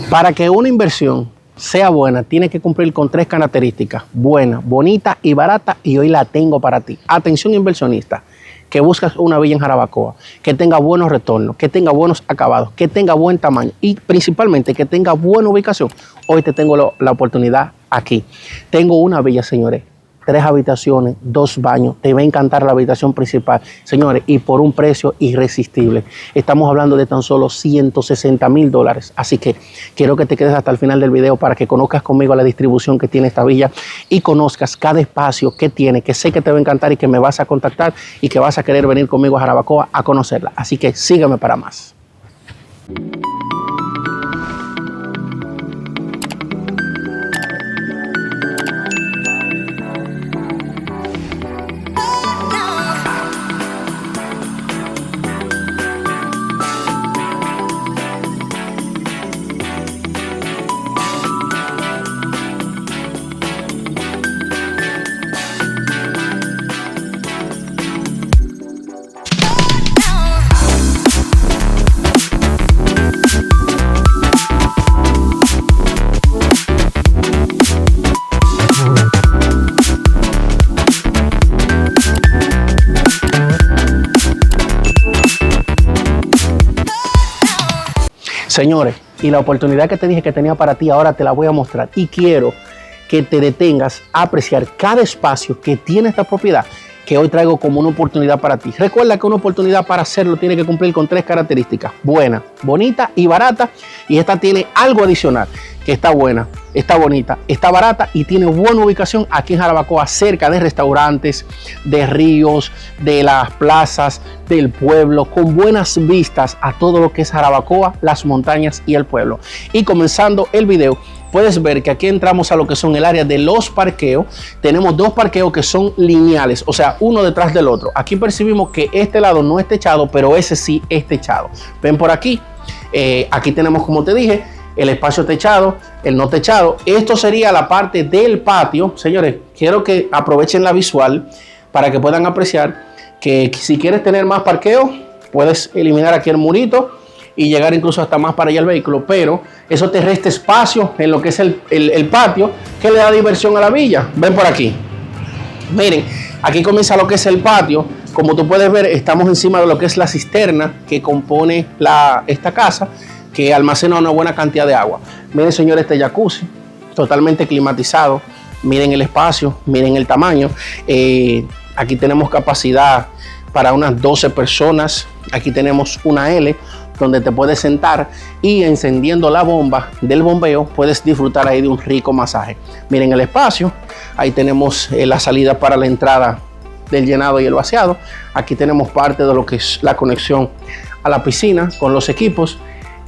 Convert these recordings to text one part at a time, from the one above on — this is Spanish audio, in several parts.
Para que una inversión sea buena, tiene que cumplir con 3 características: buena, bonita y barata, y hoy la tengo para ti. Atención inversionista, que buscas una villa en Jarabacoa, que tenga buenos retornos, que tenga buenos acabados, que tenga buen tamaño y principalmente que tenga buena ubicación. Hoy te tengo la oportunidad aquí. Tengo una villa, señores. 3 habitaciones, 2 baños. Te va a encantar la habitación principal, señores, y por un precio irresistible. Estamos hablando de tan solo $160,000. Así que quiero que te quedes hasta el final del video para que conozcas conmigo la distribución que tiene esta villa y conozcas cada espacio que tiene, que sé que te va a encantar y que me vas a contactar y que vas a querer venir conmigo a Jarabacoa a conocerla. Así que sígueme para más. Señores, y la oportunidad que te dije que tenía para ti, ahora te la voy a mostrar. Y quiero que te detengas a apreciar cada espacio que tiene esta propiedad, que hoy traigo como una oportunidad para ti. Recuerda que una oportunidad para hacerlo tiene que cumplir con 3 características: buena, bonita y barata. Y esta tiene algo adicional, que está buena, está bonita, está barata y tiene buena ubicación aquí en Jarabacoa, cerca de restaurantes, de ríos, de las plazas, del pueblo, con buenas vistas a todo lo que es Jarabacoa, las montañas y el pueblo. Y comenzando el video, puedes ver que aquí entramos a lo que son el área de los parqueos. Tenemos 2 parqueos que son lineales, o sea, uno detrás del otro. Aquí percibimos que este lado no es techado, pero ese sí es techado. Ven por aquí. Aquí tenemos, como te dije, el espacio techado, el no techado. Esto sería la parte del patio. Señores, quiero que aprovechen la visual para que puedan apreciar que si quieres tener más parqueo, puedes eliminar aquí el murito y llegar incluso hasta más para allá el vehículo, pero eso te resta espacio en lo que es el patio, que le da diversión a la villa. Ven por aquí. Miren, aquí comienza lo que es el patio. Como tú puedes ver, estamos encima de lo que es la cisterna que compone esta casa, que almacena una buena cantidad de agua. Miren, señores, este jacuzzi totalmente climatizado. Miren el espacio, miren el tamaño. Aquí tenemos capacidad para unas 12 personas. Aquí tenemos una L donde te puedes sentar y encendiendo la bomba del bombeo puedes disfrutar ahí de un rico masaje. Miren el espacio. Ahí tenemos la salida para la entrada del llenado y el vaciado. Aquí tenemos parte de lo que es la conexión a la piscina con los equipos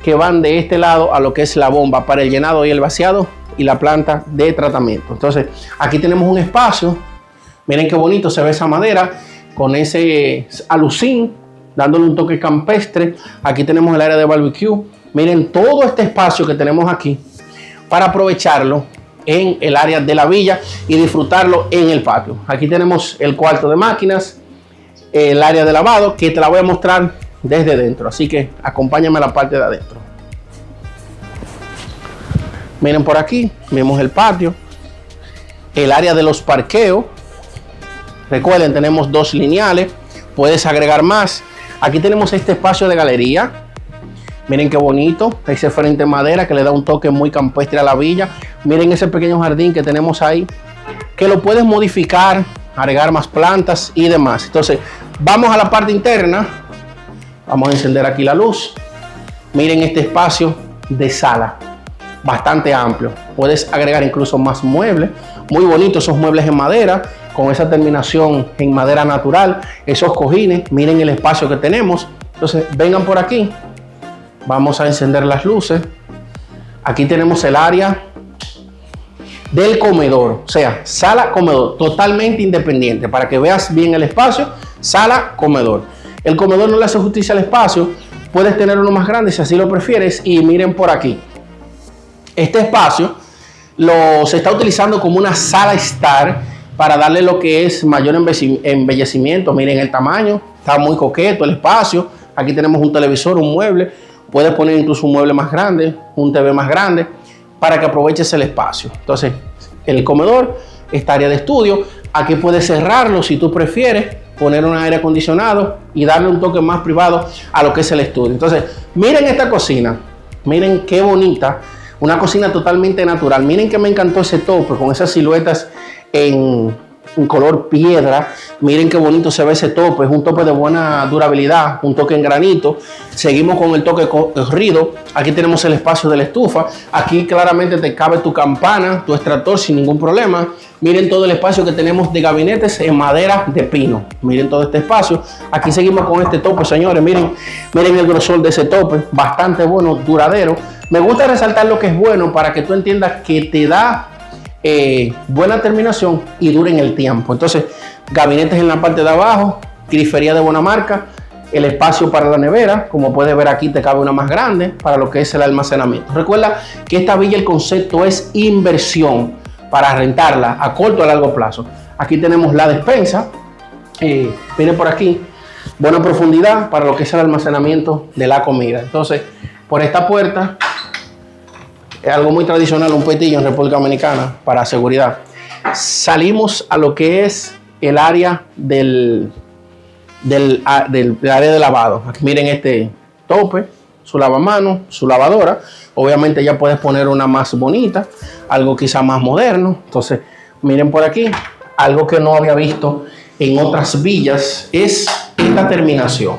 que van de este lado a lo que es la bomba para el llenado y el vaciado y la planta de tratamiento. Entonces aquí tenemos un espacio. Miren qué bonito se ve esa madera con ese alucín dándole un toque campestre. Aquí tenemos el área de barbecue. Miren todo este espacio que tenemos aquí para aprovecharlo en el área de la villa y disfrutarlo en el patio. Aquí tenemos el cuarto de máquinas, el área de lavado, que te la voy a mostrar desde dentro, así que acompáñame a la parte de adentro. Miren por aquí, vemos el patio, el área de los parqueos. Recuerden, tenemos 2 lineales, puedes agregar más. Aquí tenemos este espacio de galería. Miren qué bonito, ese frente de madera que le da un toque muy campestre a la villa. Miren ese pequeño jardín que tenemos ahí, que lo puedes modificar, agregar más plantas y demás. Entonces, vamos a la parte interna. Vamos a encender aquí la luz. Miren este espacio de sala, bastante amplio. Puedes agregar incluso más muebles. Muy bonitos esos muebles en madera, con esa terminación en madera natural. Esos cojines, miren el espacio que tenemos. Entonces, vengan por aquí. Vamos a encender las luces. Aquí tenemos el área del comedor, o sea, sala, comedor, totalmente independiente. Para que veas bien el espacio, sala, comedor. El comedor no le hace justicia al espacio, puedes tener uno más grande si así lo prefieres. Y miren por aquí, este espacio se está utilizando como una sala estar para darle lo que es mayor embellecimiento. Miren el tamaño, está muy coqueto el espacio. Aquí tenemos un televisor, un mueble, Puedes poner incluso un mueble más grande, un TV más grande, para que aproveches el espacio. Entonces, el comedor, esta área de estudio, aquí puedes cerrarlo si tú prefieres, poner un aire acondicionado y darle un toque más privado a lo que es el estudio. Entonces, miren esta cocina, miren qué bonita, una cocina totalmente natural. Miren que me encantó ese tope con esas siluetas en color piedra. Miren qué bonito se ve ese tope, es un tope de buena durabilidad, un toque en granito. Seguimos con el toque corrido. Aquí tenemos el espacio de la estufa. Aquí claramente te cabe tu campana, tu extractor sin ningún problema. Miren todo el espacio que tenemos de gabinetes en madera de pino. Miren todo este espacio. Aquí seguimos con este tope, señores. Miren el grosor de ese tope, bastante bueno, duradero. Me gusta resaltar lo que es bueno para que tú entiendas que te da buena terminación y dura en el tiempo. Entonces, gabinetes en la parte de abajo, grifería de buena marca, el espacio para la nevera, como puedes ver aquí te cabe una más grande para lo que es el almacenamiento. Recuerda que esta villa, el concepto es inversión para rentarla a corto o a largo plazo. Aquí tenemos la despensa, miren por aquí, buena profundidad para lo que es el almacenamiento de la comida. Entonces, por esta puerta, es algo muy tradicional, un petillo en República Dominicana para seguridad. Salimos a lo que es el área del área de lavado. Aquí miren este tope, su lavamanos, su lavadora. Obviamente ya puedes poner una más bonita, algo quizá más moderno. Entonces, miren por aquí, algo que no había visto en otras villas es esta terminación.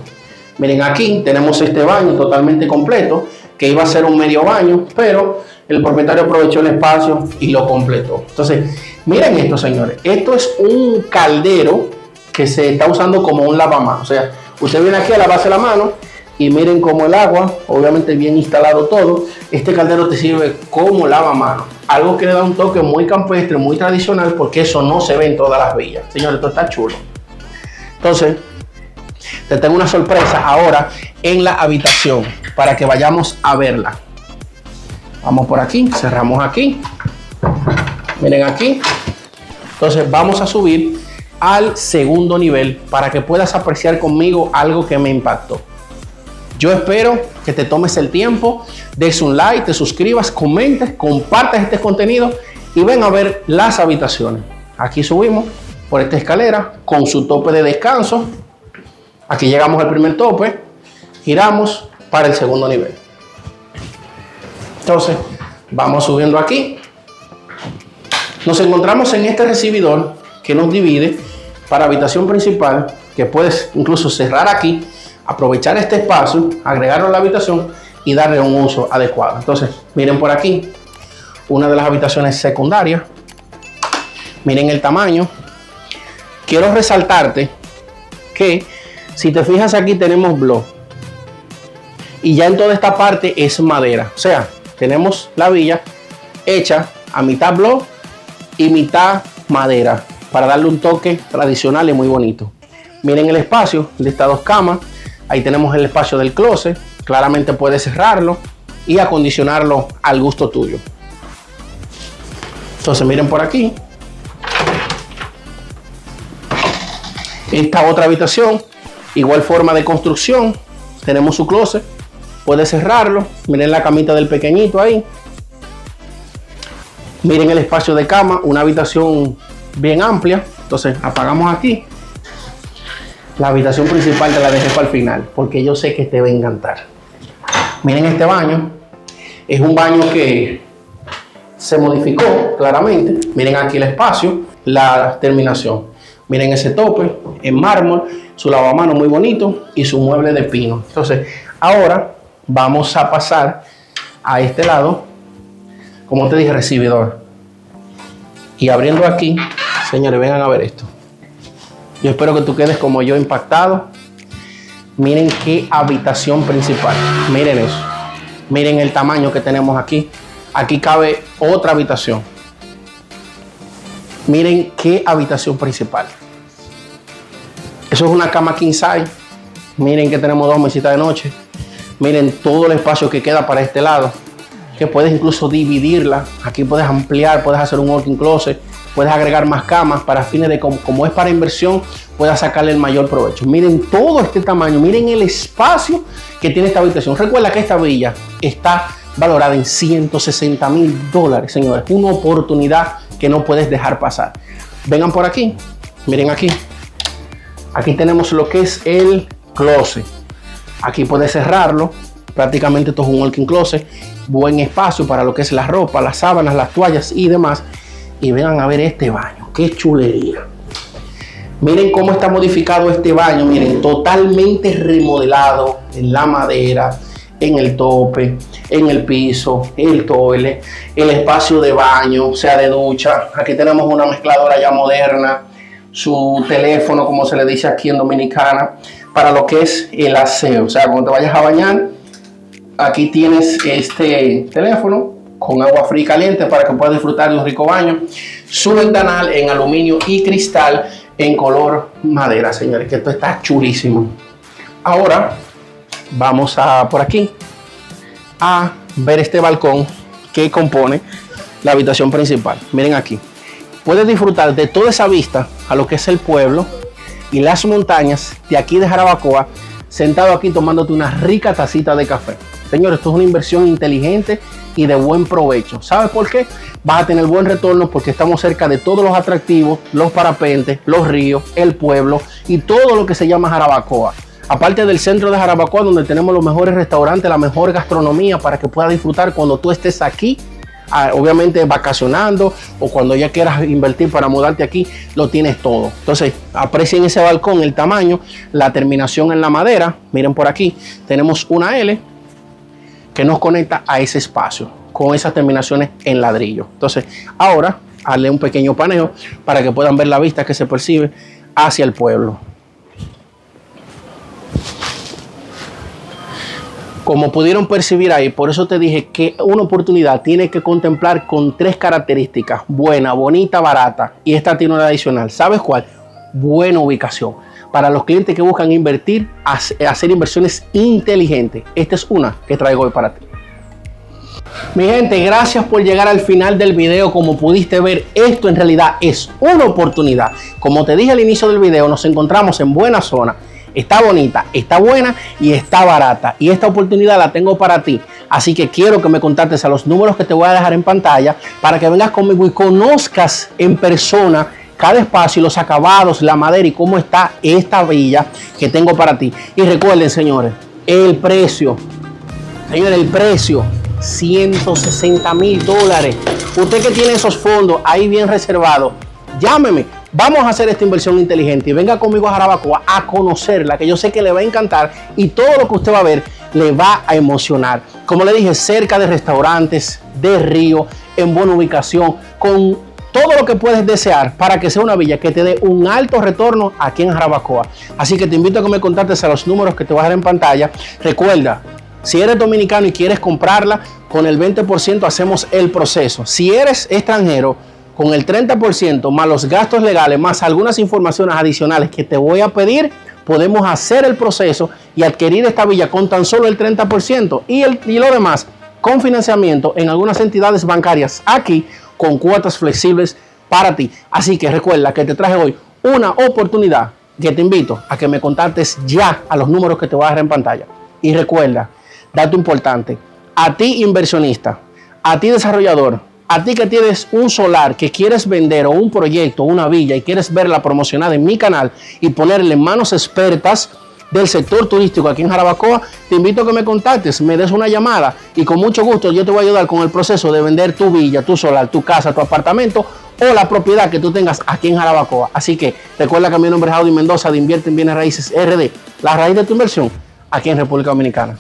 Miren, aquí tenemos este baño totalmente completo, que iba a ser un medio baño, pero el propietario aprovechó el espacio y lo completó. Entonces, miren esto, señores. Esto es un caldero que se está usando como un lavamanos. O sea, usted viene aquí a lavarse la mano y miren cómo el agua, obviamente bien instalado todo. Este caldero te sirve como lavamanos. Algo que le da un toque muy campestre, muy tradicional, porque eso no se ve en todas las villas. Señores, esto está chulo. Entonces, te tengo una sorpresa ahora en la habitación para que vayamos a verla. Vamos por aquí, cerramos aquí. Miren aquí. Entonces vamos a subir al segundo nivel para que puedas apreciar conmigo algo que me impactó. Yo espero que te tomes el tiempo, des un like, te suscribas, comentes, compartas este contenido y ven a ver las habitaciones. Aquí subimos por esta escalera con su tope de descanso. Aquí llegamos al primer tope, giramos para el segundo nivel. Entonces, vamos subiendo aquí. Nos encontramos en este recibidor que nos divide para habitación principal, que puedes incluso cerrar aquí, aprovechar este espacio, agregarlo a la habitación y darle un uso adecuado. Entonces, miren por aquí, una de las habitaciones secundarias. Miren el tamaño. Quiero resaltarte que si te fijas aquí tenemos block y ya en toda esta parte es madera. O sea, tenemos la villa hecha a mitad block y mitad madera para darle un toque tradicional y muy bonito. Miren el espacio de estas dos camas. Ahí tenemos el espacio del closet. Claramente puedes cerrarlo y acondicionarlo al gusto tuyo. Entonces miren por aquí. Esta otra habitación, igual forma de construcción. Tenemos su closet. Puedes cerrarlo. Miren la camita del pequeñito ahí. Miren el espacio de cama, una habitación bien amplia. Entonces apagamos aquí. La habitación principal te la dejé para el final, porque yo sé que te va a encantar. Miren este baño. Es un baño que se modificó claramente. Miren aquí el espacio, la terminación. Miren ese tope en mármol, su lavamanos muy bonito y su mueble de pino. Entonces ahora vamos a pasar a este lado, como te dije, recibidor. Y abriendo aquí, señores, vengan a ver esto. Yo espero que tú quedes como yo, impactado. Miren qué habitación principal. Miren eso. Miren el tamaño que tenemos aquí. Aquí cabe otra habitación. Miren qué habitación principal. Eso es una cama king size. Miren que tenemos dos mesitas de noche. Miren todo el espacio que queda para este lado, que puedes incluso dividirla. Aquí puedes ampliar, puedes hacer un walk-in closet puedes agregar más camas para fines de como es para inversión, puedas sacarle el mayor provecho. Miren todo este tamaño, miren el espacio que tiene esta habitación. Recuerda que esta villa está valorada en $160,000, señores. Una oportunidad que no puedes dejar pasar. Vengan por aquí, miren aquí. Aquí tenemos lo que es el closet. Aquí puedes cerrarlo. Prácticamente esto es un walk-in closet. Buen espacio para lo que es la ropa, las sábanas, las toallas y demás. Y vengan a ver este baño. ¡Qué chulería! Miren cómo está modificado este baño. Miren, totalmente remodelado en la madera, en el tope, en el piso, el toilet, el espacio de baño, o sea, de ducha. Aquí tenemos una mezcladora ya moderna. Su teléfono, como se le dice aquí en Dominicana, para lo que es el aseo. O sea, cuando te vayas a bañar, aquí tienes este teléfono con agua fría y caliente para que puedas disfrutar de un rico baño. Su ventanal en aluminio y cristal en color madera, señores, que esto está chulísimo. Ahora vamos a por aquí a ver este balcón que compone la habitación principal. Miren aquí. Puedes disfrutar de toda esa vista a lo que es el pueblo y las montañas de aquí de Jarabacoa, sentado aquí tomándote una rica tacita de café. Señores, esto es una inversión inteligente y de buen provecho. ¿Sabes por qué? Vas a tener buen retorno porque estamos cerca de todos los atractivos, los parapentes, los ríos, el pueblo y todo lo que se llama Jarabacoa. Aparte del centro de Jarabacoa, donde tenemos los mejores restaurantes, la mejor gastronomía para que puedas disfrutar cuando tú estés aquí. Obviamente vacacionando o cuando ya quieras invertir para mudarte aquí, lo tienes todo. Entonces aprecien ese balcón, el tamaño, la terminación en la madera. Miren por aquí, tenemos una L que nos conecta a ese espacio con esas terminaciones en ladrillo. Entonces ahora hazle un pequeño paneo para que puedan ver la vista que se percibe hacia el pueblo. Como pudieron percibir ahí, por eso te dije que una oportunidad tiene que contemplar con 3 características: buena, bonita, barata. Y esta tiene una adicional. ¿Sabes cuál? Buena ubicación. Para los clientes que buscan invertir, hacer inversiones inteligentes. Esta es una que traigo hoy para ti. Mi gente, gracias por llegar al final del video. Como pudiste ver, esto en realidad es una oportunidad. Como te dije al inicio del video, nos encontramos en buena zona. Está bonita, está buena y está barata. Y esta oportunidad la tengo para ti. Así que quiero que me contactes a los números que te voy a dejar en pantalla para que vengas conmigo y conozcas en persona cada espacio, los acabados, la madera y cómo está esta villa que tengo para ti. Y recuerden, señores, el precio. Señores, el precio. $160,000. Usted que tiene esos fondos ahí bien reservados, llámeme. Vamos a hacer esta inversión inteligente y venga conmigo a Jarabacoa a conocerla, que yo sé que le va a encantar y todo lo que usted va a ver le va a emocionar. Como le dije, cerca de restaurantes, de río, en buena ubicación, con todo lo que puedes desear para que sea una villa que te dé un alto retorno aquí en Jarabacoa. Así que te invito a que me contactes a los números que te voy a dejar en pantalla. Recuerda, si eres dominicano y quieres comprarla, con el 20% hacemos el proceso. Si eres extranjero, con el 30% más los gastos legales, más algunas informaciones adicionales que te voy a pedir, podemos hacer el proceso y adquirir esta villa con tan solo el 30% y lo demás con financiamiento en algunas entidades bancarias aquí con cuotas flexibles para ti. Así que recuerda que te traje hoy una oportunidad que te invito a que me contactes ya a los números que te voy a dejar en pantalla. Y recuerda, dato importante, a ti inversionista, a ti desarrollador, a ti que tienes un solar que quieres vender o un proyecto, una villa y quieres verla promocionada en mi canal y ponerle en manos expertas del sector turístico aquí en Jarabacoa, te invito a que me contactes, me des una llamada y con mucho gusto yo te voy a ayudar con el proceso de vender tu villa, tu solar, tu casa, tu apartamento o la propiedad que tú tengas aquí en Jarabacoa. Así que recuerda que mi nombre es Audi Mendoza de Invierte en Bienes Raíces RD, la raíz de tu inversión aquí en República Dominicana.